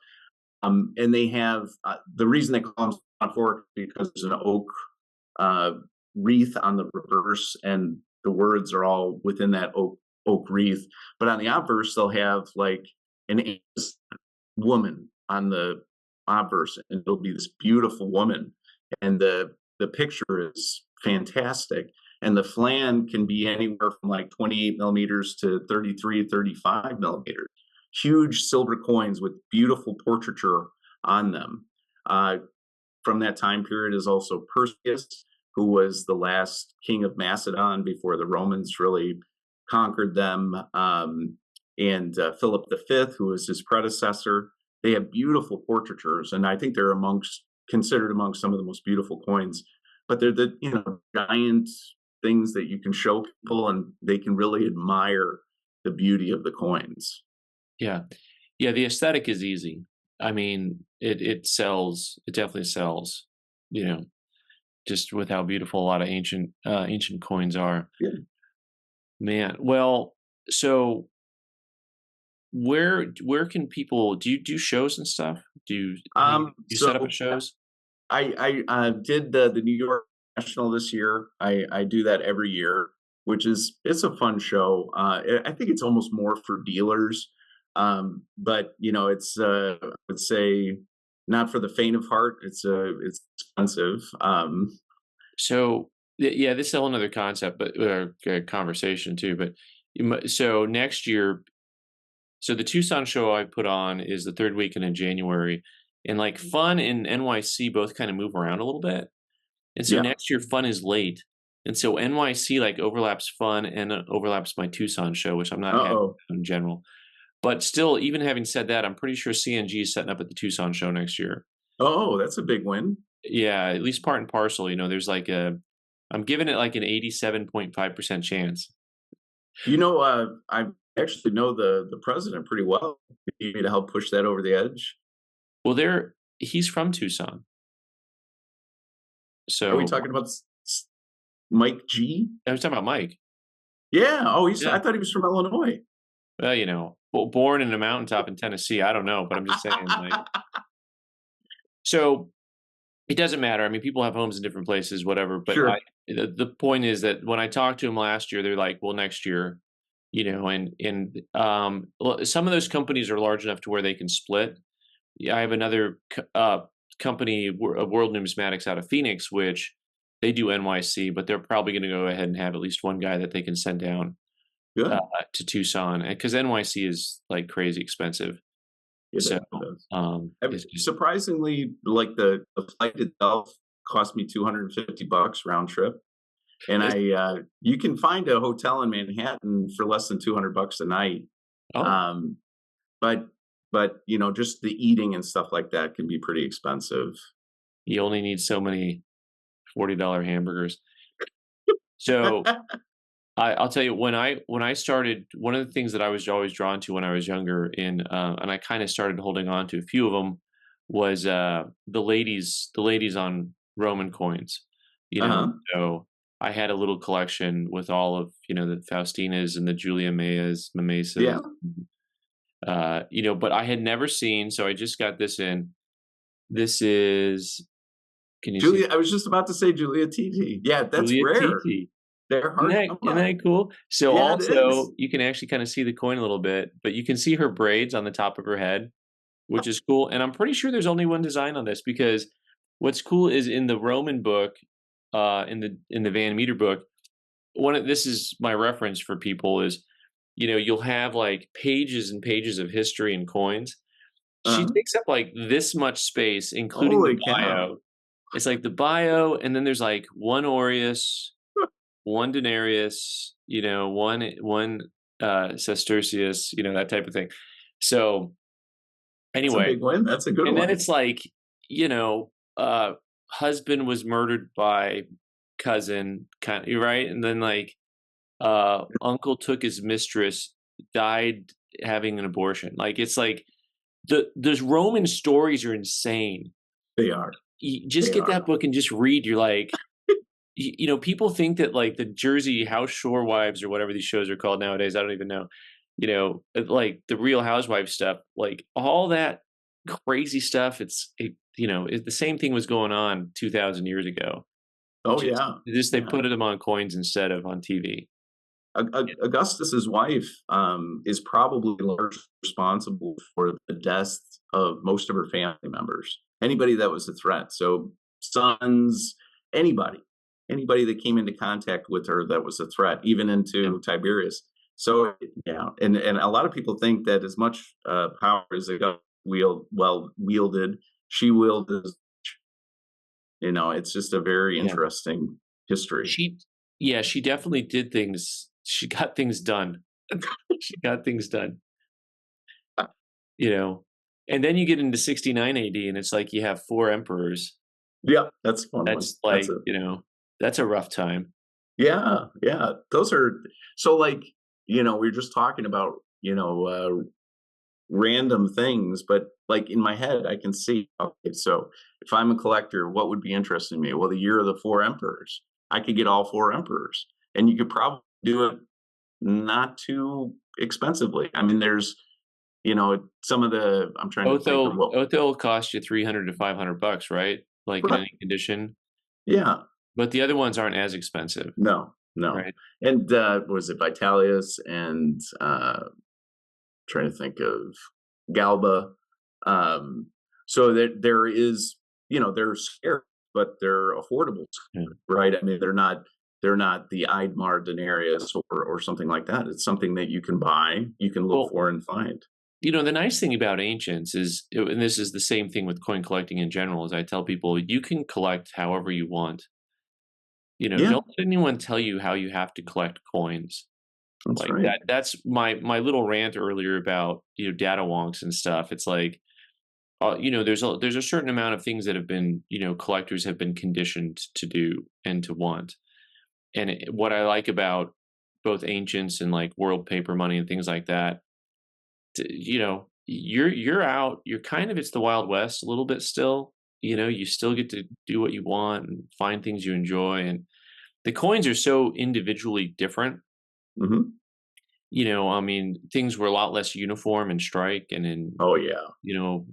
And they have the reason they call them Stephanophoric because there's an oak uh, wreath on the reverse, and the words are all within that oak wreath. But on the obverse, they'll have like an woman on the obverse, and it'll be this beautiful woman, and the picture is fantastic. And the flan can be anywhere from like 28 millimeters to 33, 35 millimeters. Huge silver coins with beautiful portraiture on them. From that time period is also Perseus, who was the last king of Macedon before the Romans really conquered them, and Philip V, who was his predecessor. They have beautiful portraitures, and I think they're considered among some of the most beautiful coins. But they're the giant things that you can show people, and they can really admire the beauty of the coins. Yeah. Yeah, the aesthetic is easy. I mean, it sells. It definitely sells, you know, just with how beautiful a lot of ancient coins are. Yeah. Man, well, so where can people do you do shows and stuff? Do you set up at So shows? I did the New York National this year. I do that every year, which it's a fun show. I think it's almost more for dealers, but it's I would say not for the faint of heart. It's expensive. So yeah, this is a whole other concept, but conversation too. But so next year, so the Tucson show I put on is the third weekend in January, and like Fun and NYC both kind of move around a little bit. And so Yeah. next year, Fun is late, and so NYC like overlaps Fun and overlaps my Tucson show, which I'm not Uh happy oh. with in general. But still, even having said that, I'm pretty sure CNG is setting up at the Tucson show next year. Oh, that's a big win. Yeah, at least part and parcel. There's like I'm giving it like an 87.5% chance. I actually know the president pretty well. You need me to help push that over the edge. Well, he's from Tucson, Are we so talking about Mike G? I was talking about Mike. Yeah. Oh, I Yeah, thought he was from Illinois. well, born in a mountaintop in Tennessee. I don't know, but I'm just saying, like, so it doesn't matter. I mean, people have homes in different places, whatever. But Sure. the point is that when I talked to him last year, they're like, "Well, next year," some of those companies are large enough to where they can split. Yeah, I have another company, World Numismatics out of Phoenix, which they do NYC, but they're probably going to go ahead and have at least one guy that they can send down uh, Good. to Tucson, because NYC is like crazy expensive. It So does. it's just Surprisingly, like the flight itself cost me $250 round trip, and it's, you can find a hotel in Manhattan for less than $200 a night. oh, Um, but just the eating and stuff like that can be pretty expensive. you only need so many $40 hamburgers. So I'll tell you, when I started, one of the things that I was always drawn to when I was younger, and I kind of started holding on to a few of them, was the ladies on Roman coins. You know, Uh-huh. so I had a little collection with all of the Faustinas and the Julia Mayas, Yeah. Mimesas. But I had never seen, so I just got this in. This is, can you see Julia, I was just about to say Julia TT. Yeah, that's Juliet rare. TT? They're hard to come Isn't by. that cool? So Yeah, it is. also, you can actually kind of see the coin a little bit, but you can see her braids on the top of her head, which is cool. And I'm pretty sure there's only one design on this because what's cool is in the Roman book, in the Van Meter book, this is my reference for people is, you'll have like pages and pages of history and coins. She Uh, takes up like this much space, including the holy cow. bio. It's like the bio, and then there's like one Aureus, one denarius, one sestertius, that type of thing. So That's a anyway, big win. That's a good and then one. it's like, you know, uh, husband was murdered by cousin, kind of right, and then like uncle took his mistress, died having an abortion. Like it's like those Roman stories are insane. They are. You just They get are. that book and just read. You're like, people think that like the Jersey House Shore Wives or whatever these shows are called nowadays. I don't even know. Like the Real Housewives stuff, like all that crazy stuff. The same thing was going on 2,000 years ago. Oh, Just, yeah. just they Yeah. put them on coins instead of on TV. Augustus's wife is probably largely responsible for the deaths of most of her family members. Anybody that was a threat. So sons, anybody, anybody that came into contact with her that was a threat, even Yeah, into Tiberius. So yeah, and a lot of people think that as much power as Augustus wielded, she wielded. It's just a very yeah. interesting history. She, yeah, she definitely did things. She got things done. She got things done. you know. And then you get into 69 AD and it's like you have four emperors. Yeah, that's a fun one. That's That's like, a that's a rough time. Yeah, yeah. Those are so like, we are just talking about, random things, but like in my head, I can see, okay, so if I'm a collector, what would be interesting to me? Well, the year of the four emperors. I could get all four emperors, and you could probably do it not too expensively. I mean, there's, some of the I'm trying to think of what Otho will cost you 300 to $500, right? Like in right. any condition. Yeah. But the other ones aren't as expensive, No, no. right? And was it Vitellius and trying to think of Galba. Um, so that there is, they're scarce, but they're affordable, Yeah. right? I mean, they're not the Eidmar denarius or something like that. It's something that you can buy, you can look Well, for and find. the nice thing about ancients is, and this is the same thing with coin collecting in general, is I tell people you can collect however you want. Yeah, Don't let anyone tell you how you have to collect coins. that's Like right. that's my little rant earlier about, data wonks and stuff. It's like, there's a certain amount of things that have been, collectors have been conditioned to do and to want. And what I like about both ancients and like world paper money and things like that, you're out. You're kind of, it's the Wild West a little bit still. You still get to do what you want and find things you enjoy. And the coins are so individually different. Hmm. I mean, things were a lot less uniform in strike and in, Oh yeah. you know,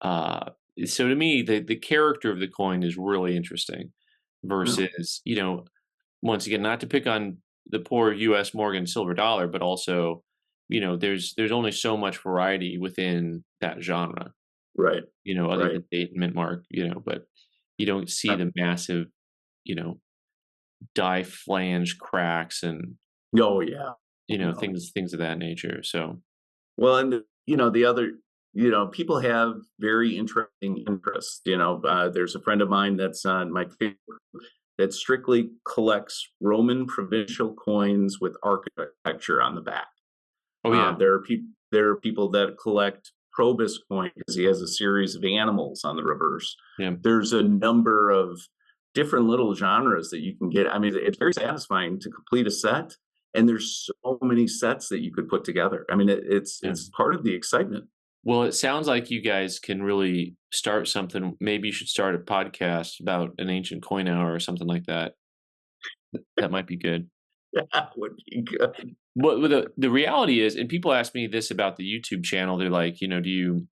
uh, so to me, the character of the coin is really interesting Yeah. versus, once again, not to pick on the poor U.S. Morgan silver dollar, but also, there's only so much variety within that genre, Right. other Right. than date and mint mark, but you don't see the massive, you know, die flange cracks and, Oh yeah. No. things of that nature. So, Well, and the other, people have very interesting interests. There's a friend of mine that's on my Facebook that strictly collects Roman provincial coins with architecture on the back. oh yeah, There are people that collect Probus coin because he has a series of animals on the reverse. yeah. There's a number of different little genres that you can get. I mean, it's very satisfying to complete a set, and there's so many sets that you could put together. I mean, it's Yeah. it's part of the excitement. Well, it sounds like you guys can really start something. Maybe you should start a podcast about an ancient coin hour or something like that. That might be good. That would be good. But the reality is, and people ask me this about the YouTube channel, they're like, do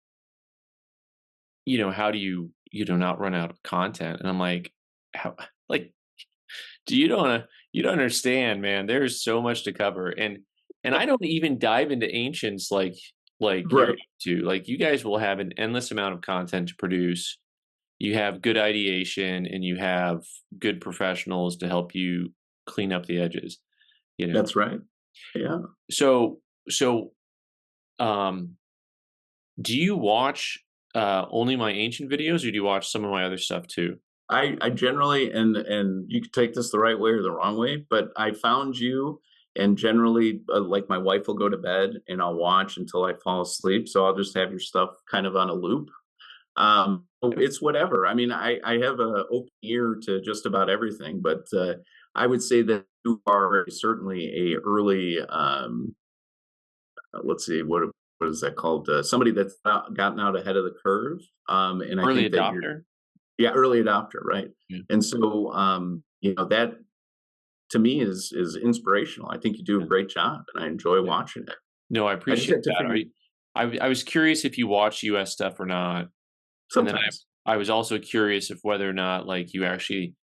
how do you not run out of content? And I'm like, how, like, do you don't understand, man. There's so much to cover. And I don't even dive into ancients like you're Right. to. Like, you guys will have an endless amount of content to produce. You have good ideation and you have good professionals to help you clean up the edges, you know. That's right. Yeah. So um do you watch only my ancient videos, or do you watch some of my other stuff too? I generally, and you could take this the right way or the wrong way, but I found you, and generally, like my wife will go to bed and I'll watch until I fall asleep. So I'll just have your stuff kind of on a loop. It's whatever. I mean, I have a open ear to just about everything, but I would say that you are certainly a early, let's see, what is that called? Somebody that's gotten out ahead of the curve. And I Early think that you're, adopter? yeah, early adopter, right? Yeah. And so, that to me is inspirational. I think you do a Yeah. great job, and I enjoy Yeah. watching it. No, I I just appreciate have to that. figure I was curious if you watch US stuff or not. And then sometimes. I was also curious if whether or not, like, you actually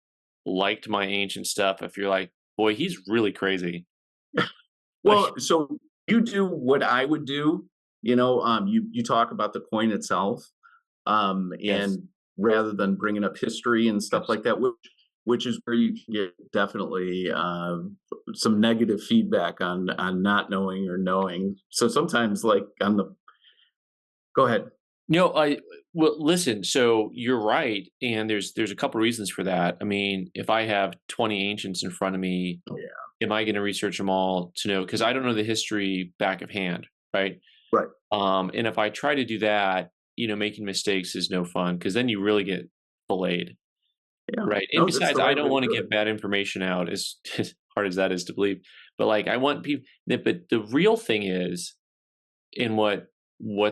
liked my ancient stuff, if you're like, "Boy, he's really crazy." Like, Well, so you do what I would do. You talk about the coin itself, yes, and rather than bringing up history and stuff yes. like that, which is where you can get definitely some negative feedback on not knowing or knowing. So sometimes, like on the go ahead. No, well, listen, so you're right, and there's a couple reasons for that. I mean, if I have 20 ancients in front of me, Oh yeah, am I gonna research them all to know? Because I don't know the history back of hand, right? right. And if I try to do that, making mistakes is no fun, because then you really get filleted, Yeah, right? And no, that's besides, the I right way don't to wanna do give it. bad information out, as hard as that is to believe. But, like, I want people that, but the real thing is, in what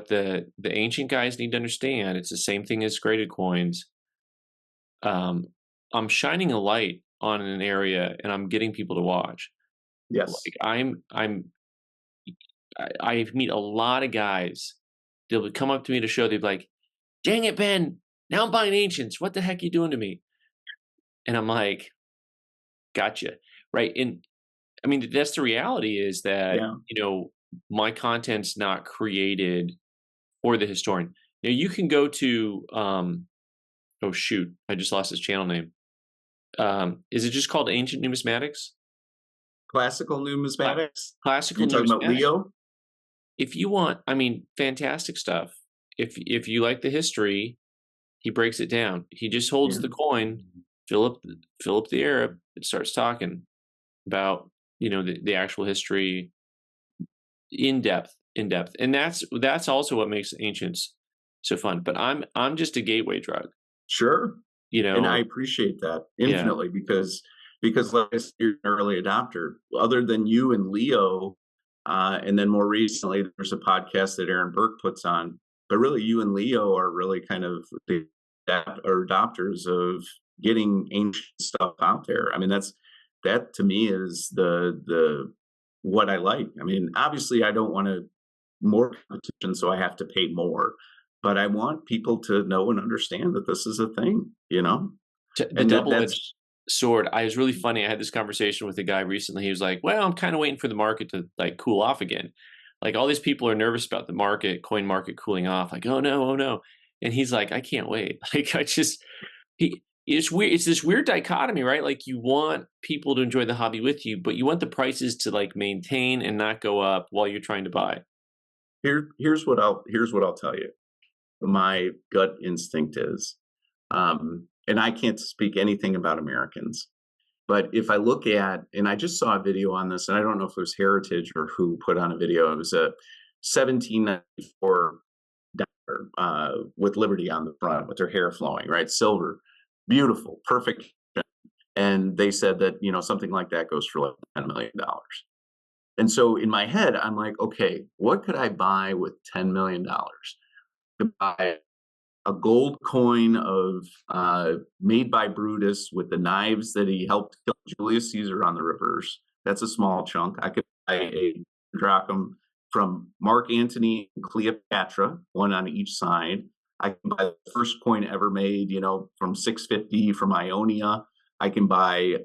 the ancient guys need to understand, it's the same thing as graded coins. Um, I'm shining a light on an area and I'm getting people to watch. Yes. Like, I meet a lot of guys. They'll come up to me to show. They'll be like, "Dang it, Ben! Now I'm buying ancients. What the heck are you doing to me?" And I'm like, "Gotcha." Right? And I mean, that's the reality, is that Yeah. my content's not created for the historian. You can go to oh shoot, I just lost his channel name. Is it just called Ancient Numismatics? Classical Cla- numismatics. Classical You're talking about Numismatics. Leo. If you want, I mean, fantastic stuff. If you like the history, he breaks it down. He just holds Yeah. the coin, Philip Philip the Arab, and starts talking about the actual history in depth, and that's also what makes ancients so fun. But I'm just a gateway drug, Sure. you And I know. appreciate that Yeah, infinitely because like I said, you're an early adopter. Other than you and Leo, and then more recently, there's a podcast that Aaron Burke puts on. But really, you and Leo are really kind of the or adopters of getting ancient stuff out there. I mean, that to me is the what I like. I mean, obviously, I don't want to more competition, so I have to pay more. But I want people to know and understand that this is a thing, the and that's double-edged sword. I was really funny. I had this conversation with a guy recently. He was like, "Well, I'm kind of waiting for the market to like cool off again. Like, all these people are nervous about the market, coin market cooling off. Like, oh no, oh no." And he's like, "I can't wait." Like, it's weird. It's this weird dichotomy, right? Like, you want people to enjoy the hobby with you, but you want the prices to like maintain and not go up while you're trying to buy. here's what I'll tell you. My gut instinct is, and I can't speak anything about Americans, but if I look at, and I just saw a video on this, and I don't know if it was Heritage or who put on a video. It was a 1794 dollar with Liberty on the front with her hair flowing, right? Silver, beautiful, perfect. And they said that something like that goes for like $10 million. And so in my head, I'm like, okay, what could I buy with $10 million? To buy a gold coin of made by Brutus with the knives that he helped kill Julius Caesar on the reverse. That's a small chunk. I could buy a drachma from Mark Antony and Cleopatra, one on each side. I can buy the first coin ever made, from 650 from Ionia. I can buy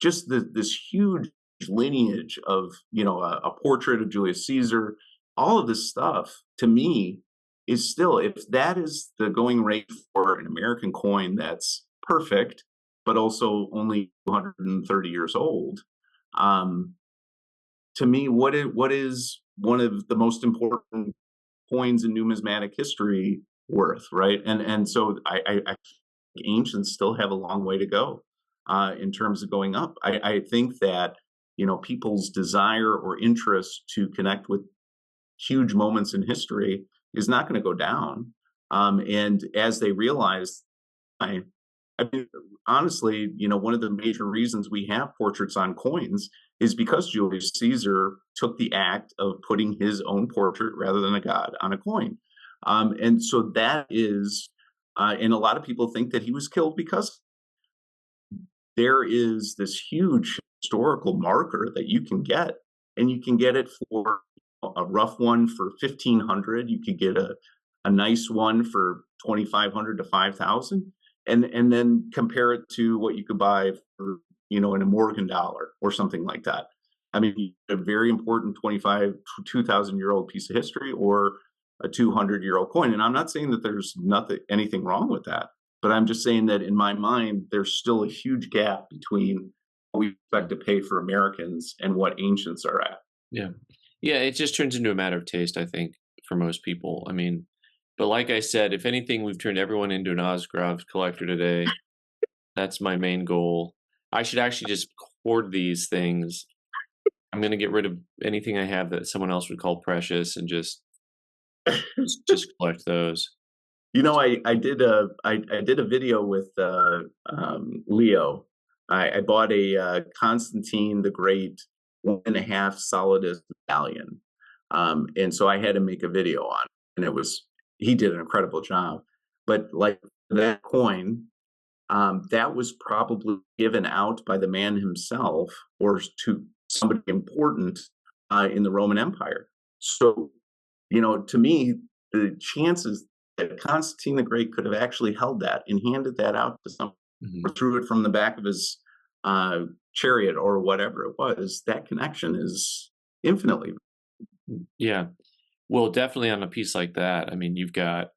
just this huge lineage of, a portrait of Julius Caesar. All of this stuff to me is still, if that is the going rate for an American coin that's perfect, but also only 230 years old, um, to me, what is one of the most important coins in numismatic history worth, right? And so I think ancients still have a long way to go in terms of going up. I think that people's desire or interest to connect with huge moments in history is not going to go down. And as they realize, I, I mean, honestly, one of the major reasons we have portraits on coins is because Julius Caesar took the act of putting his own portrait rather than a god on a coin. And so that is, and a lot of people think that he was killed because there is this huge historical marker that you can get, and you can get it for a rough one for 1,500. You could get a nice one for 2,500 to 5,000, and then compare it to what you could buy for in a Morgan dollar or something like that. I mean, a very important 2,000-year-old piece of history, or a 200-year-old coin. And I'm not saying that there's anything wrong with that, but I'm just saying that in my mind, there's still a huge gap between what we expect to pay for Americans and what ancients are at. Yeah. Yeah, it just turns into a matter of taste, I think, for most people. I mean, but like I said, if anything, we've turned everyone into an Osgrove collector today. That's my main goal. I should actually just hoard these things. I'm gonna get rid of anything I have that someone else would call precious and just collect those. I did a video with Leo. I bought a Constantine the Great 1.5 solidus medallion, and so I had to make a video on it, and he did an incredible job. But like that coin, that was probably given out by the man himself or to somebody important in the Roman Empire. So, to me, the chances that Constantine the Great could have actually held that and handed that out to someone, Mhm. or threw it from the back of his chariot or whatever it was, that connection is infinitely. Yeah. Well, definitely on a piece like that, I mean, you've got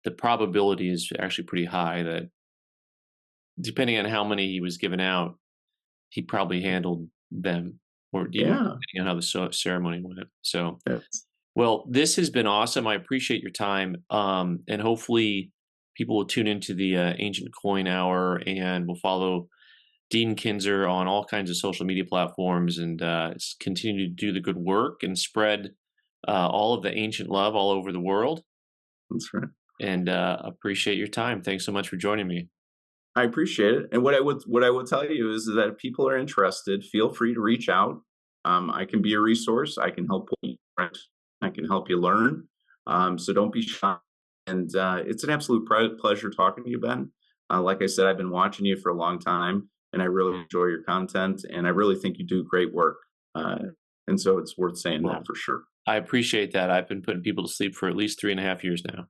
the probability is actually pretty high that depending on how many he was given out, he probably handled them, or even Yeah. depending on how the ceremony went. So, That's, well, this has been awesome. I appreciate your time, and hopefully, people will tune into the Ancient Coin Hour and will follow Dean Kinzer on all kinds of social media platforms and continue to do the good work and spread all of the ancient love all over the world. that's right. And appreciate your time. Thanks so much for joining me. I appreciate it. And what I would tell you is that if people are interested, feel free to reach out. I can be a resource. I can help point you right. I can help you learn. So don't be shy. And it's an absolute pleasure talking to you, Ben. Like I said, I've been watching you for a long time, and I really enjoy your content, and I really think you do great work. And so it's worth saying that Well, for sure. I appreciate that. I've been putting people to sleep for at least 3.5 years now.